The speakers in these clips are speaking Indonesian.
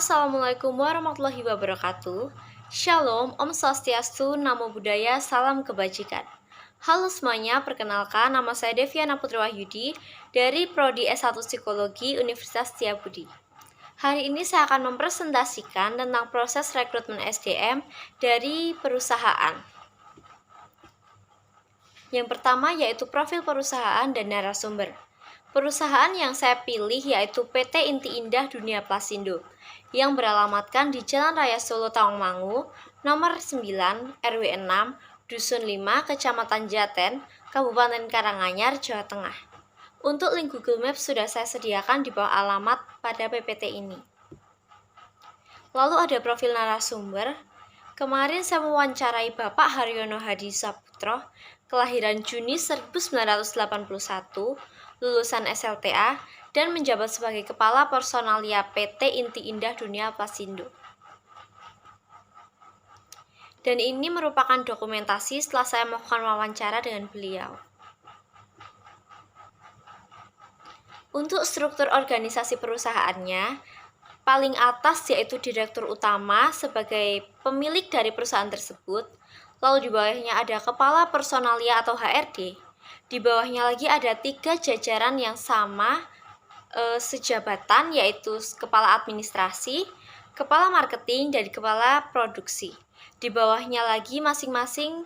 Assalamualaikum warahmatullahi wabarakatuh. Shalom, Om Swastiastu, Namo Buddhaya, Salam Kebajikan. Halo semuanya, perkenalkan nama saya Deviana Putri Wahyudi dari Prodi S1 Psikologi Universitas Setiabudi. Hari ini saya akan mempresentasikan tentang proses rekrutmen SDM dari perusahaan. Yang pertama yaitu profil perusahaan dan narasumber. Perusahaan yang saya pilih yaitu PT Inti Indah Dunia Plasindo yang beralamatkan di Jalan Raya Solo Tawangmangu, nomor 9, RW 6, Dusun 5, Kecamatan Jaten, Kabupaten Karanganyar, Jawa Tengah. Untuk link Google Maps sudah saya sediakan di bawah alamat pada PPT ini. Lalu ada profil narasumber. Kemarin saya mewawancarai Bapak Haryono Hadi Saputro, kelahiran Juni 1981, lulusan SLTA, dan menjabat sebagai Kepala Personalia PT Inti Indah Dunia Plasindo. Dan ini merupakan dokumentasi setelah saya melakukan wawancara dengan beliau. Untuk struktur organisasi perusahaannya, paling atas yaitu Direktur Utama sebagai pemilik dari perusahaan tersebut, lalu di bawahnya ada Kepala Personalia atau HRD, di bawahnya lagi ada 3 jajaran yang sama sejabatan yaitu Kepala Administrasi, Kepala Marketing, dan Kepala Produksi. Di bawahnya lagi masing-masing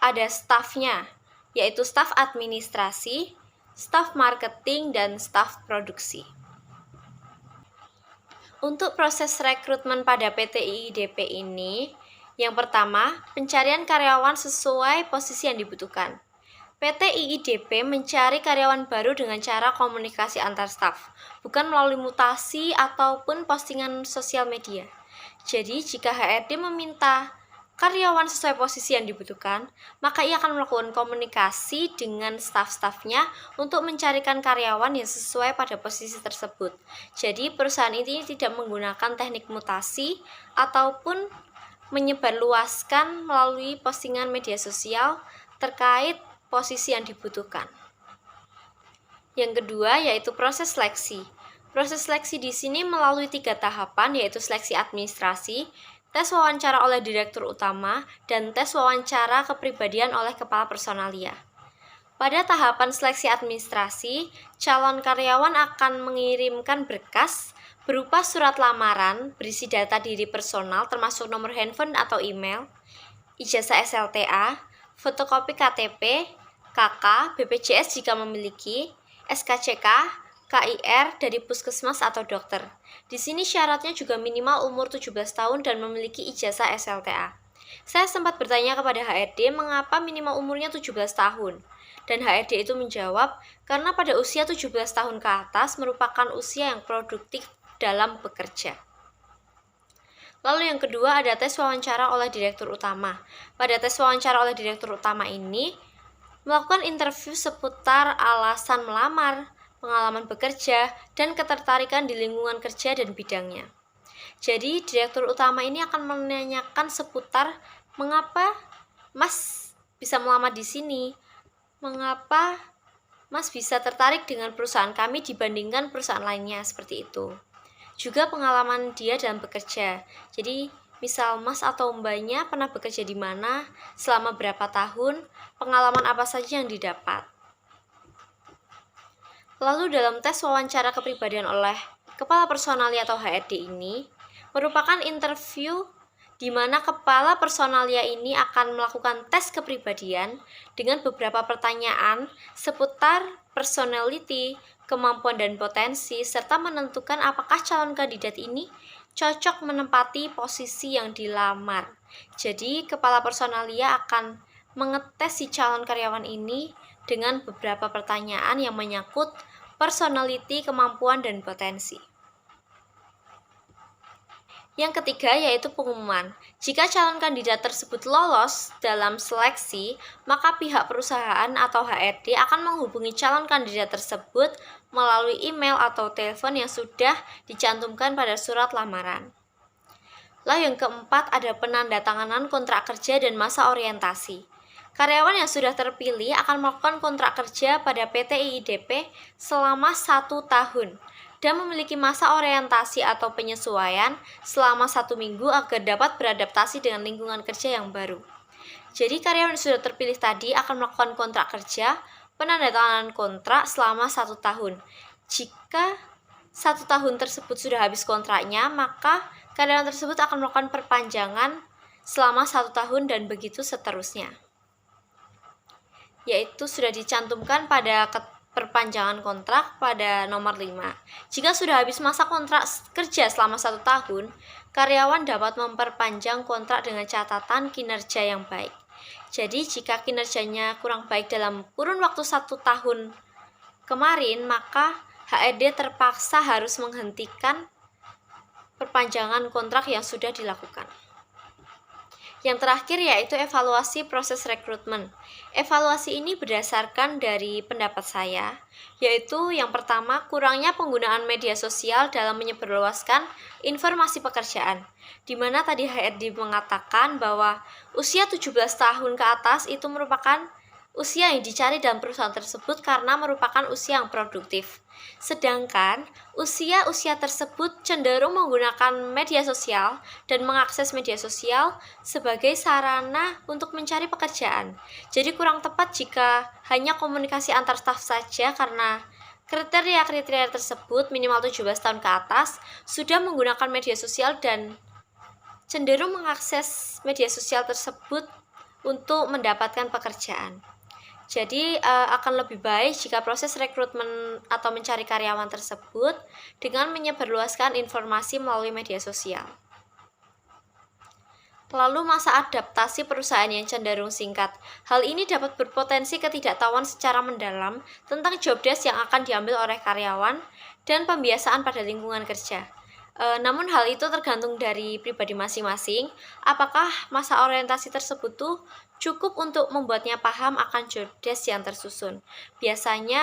ada stafnya, yaitu staf administrasi, staf marketing, dan staf produksi. Untuk proses rekrutmen pada PT IIDP ini, yang pertama, pencarian karyawan sesuai posisi yang dibutuhkan. PT IIDP mencari karyawan baru dengan cara komunikasi antar staf, bukan melalui mutasi ataupun postingan sosial media. Jadi, jika HRD meminta karyawan sesuai posisi yang dibutuhkan, maka ia akan melakukan komunikasi dengan staf-stafnya untuk mencarikan karyawan yang sesuai pada posisi tersebut. Jadi, perusahaan ini tidak menggunakan teknik mutasi ataupun menyebarluaskan melalui postingan media sosial terkait posisi yang dibutuhkan. Yang kedua yaitu proses seleksi. Proses seleksi di sini melalui 3 tahapan yaitu seleksi administrasi, tes wawancara oleh Direktur Utama, dan tes wawancara kepribadian oleh Kepala Personalia. Pada tahapan seleksi administrasi, calon karyawan akan mengirimkan berkas berupa surat lamaran berisi data diri personal termasuk nomor handphone atau email, ijazah SLTA, fotokopi KTP, KK, BPJS jika memiliki, SKCK, KIR dari puskesmas atau dokter. Di sini syaratnya juga minimal umur 17 tahun dan memiliki ijazah SLTA. Saya sempat bertanya kepada HRD mengapa minimal umurnya 17 tahun. Dan HRD itu menjawab, karena pada usia 17 tahun ke atas merupakan usia yang produktif dalam bekerja. Lalu yang kedua ada tes wawancara oleh Direktur Utama. Pada tes wawancara oleh Direktur Utama ini, melakukan interview seputar alasan melamar, pengalaman bekerja, dan ketertarikan di lingkungan kerja dan bidangnya. Jadi, Direktur Utama ini akan menanyakan seputar mengapa Mas bisa melamar di sini, mengapa Mas bisa tertarik dengan perusahaan kami dibandingkan perusahaan lainnya, seperti itu. Juga pengalaman dia dalam bekerja. Jadi, misal Mas atau Mbaknya pernah bekerja di mana, selama berapa tahun, pengalaman apa saja yang didapat. Lalu dalam tes wawancara kepribadian oleh Kepala Personalia atau HRD ini, merupakan interview di mana Kepala Personalia ini akan melakukan tes kepribadian dengan beberapa pertanyaan seputar personality, kemampuan dan potensi, serta menentukan apakah calon kandidat ini cocok menempati posisi yang dilamar. Jadi, Kepala Personalia akan mengetes si calon karyawan ini dengan beberapa pertanyaan yang menyangkut personality, kemampuan, dan potensi. Yang ketiga yaitu pengumuman. Jika calon kandidat tersebut lolos dalam seleksi, maka pihak perusahaan atau HRD akan menghubungi calon kandidat tersebut melalui email atau telepon yang sudah dicantumkan pada surat lamaran. Lalu yang keempat ada penandatanganan kontrak kerja dan masa orientasi. Karyawan yang sudah terpilih akan melakukan kontrak kerja pada PT IIDP selama 1 tahun dan memiliki masa orientasi atau penyesuaian selama 1 minggu agar dapat beradaptasi dengan lingkungan kerja yang baru. Jadi karyawan yang sudah terpilih tadi akan melakukan kontrak kerja, penandatanganan kontrak selama 1 tahun. Jika 1 tahun tersebut sudah habis kontraknya, maka karyawan tersebut akan melakukan perpanjangan selama 1 tahun dan begitu seterusnya. Yaitu sudah dicantumkan pada perpanjangan kontrak pada nomor 5. Jika sudah habis masa kontrak kerja selama 1 tahun, karyawan dapat memperpanjang kontrak dengan catatan kinerja yang baik. Jadi jika kinerjanya kurang baik dalam kurun waktu 1 tahun kemarin, maka HRD terpaksa harus menghentikan perpanjangan kontrak yang sudah dilakukan. Yang terakhir yaitu evaluasi proses rekrutmen. Evaluasi ini berdasarkan dari pendapat saya, yaitu yang pertama, kurangnya penggunaan media sosial dalam menyebarluaskan informasi pekerjaan. Di mana tadi HRD mengatakan bahwa usia 17 tahun ke atas itu merupakan usia yang dicari dalam perusahaan tersebut karena merupakan usia yang produktif. Sedangkan usia-usia tersebut cenderung menggunakan media sosial dan mengakses media sosial sebagai sarana untuk mencari pekerjaan. Jadi kurang tepat jika hanya komunikasi antar staf saja karena kriteria-kriteria tersebut minimal 17 tahun ke atas sudah menggunakan media sosial dan cenderung mengakses media sosial tersebut untuk mendapatkan pekerjaan. Jadi akan lebih baik jika proses rekrutmen atau mencari karyawan tersebut dengan menyebarluaskan informasi melalui media sosial. Lalu masa adaptasi perusahaan yang cenderung singkat. Hal ini dapat berpotensi ketidaktahuan secara mendalam tentang job desk yang akan diambil oleh karyawan dan pembiasaan pada lingkungan kerja. Namun hal itu tergantung dari pribadi masing-masing, apakah masa orientasi tersebut tuh cukup untuk membuatnya paham akan job desk yang tersusun. Biasanya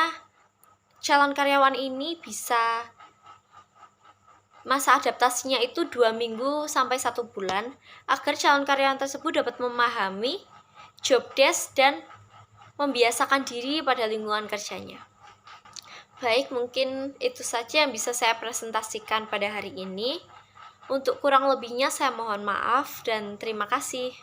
calon karyawan ini bisa masa adaptasinya itu 2 minggu sampai 1 bulan agar calon karyawan tersebut dapat memahami job desk dan membiasakan diri pada lingkungan kerjanya. Baik, mungkin itu saja yang bisa saya presentasikan pada hari ini. Untuk kurang lebihnya saya mohon maaf dan terima kasih.